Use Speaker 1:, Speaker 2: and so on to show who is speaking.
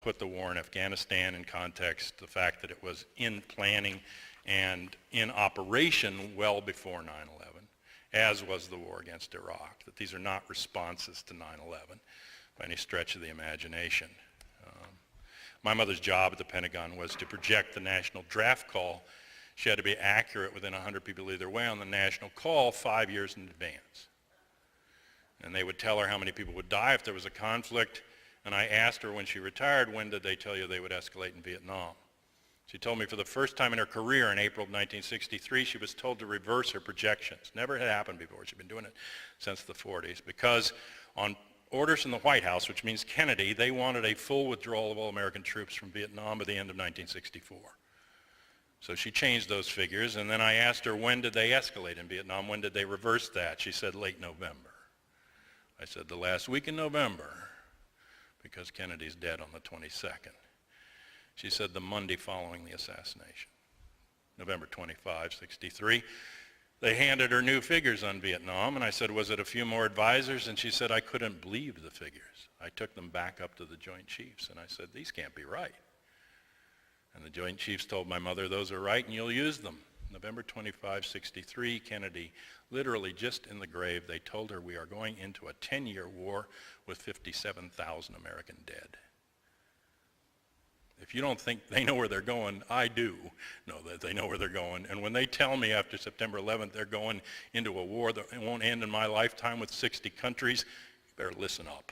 Speaker 1: put the war in Afghanistan in context, the fact that it was in planning and in operation well before 9/11, as was the war against Iraq, that these are not responses to 9/11 by any stretch of the imagination. My mother's job at the Pentagon was to project the national draft call. She had to be accurate within 100 people either way on the national call 5 years in advance. And they would tell her how many people would die if there was a conflict. And I asked her when she retired, when did they tell you they would escalate in Vietnam? She told me for the first time in her career in April of 1963, she was told to reverse her projections. Never had happened before. She'd been doing it since the 40s. Because on orders from the White House, which means Kennedy, they wanted a full withdrawal of all American troops from Vietnam by the end of 1964. So she changed those figures, and then I asked her, when did they escalate in Vietnam? When did they reverse that? She said, late November. I said, the last week in November, because Kennedy's dead on the 22nd. She said, the Monday following the assassination, November 25, 63. They handed her new figures on Vietnam, and I said, was it a few more advisors? And she said, I couldn't believe the figures. I took them back up to the Joint Chiefs, and I said, these can't be right. And the Joint Chiefs told my mother, those are right, and you'll use them. November 25, 63, Kennedy, literally just in the grave, they told her we are going into a 10-year war with 57,000 American dead. If you don't think they know where they're going, I do know that they know where they're going. And when they tell me after September 11th they're going into a war that won't end in my lifetime with 60 countries, you better listen up.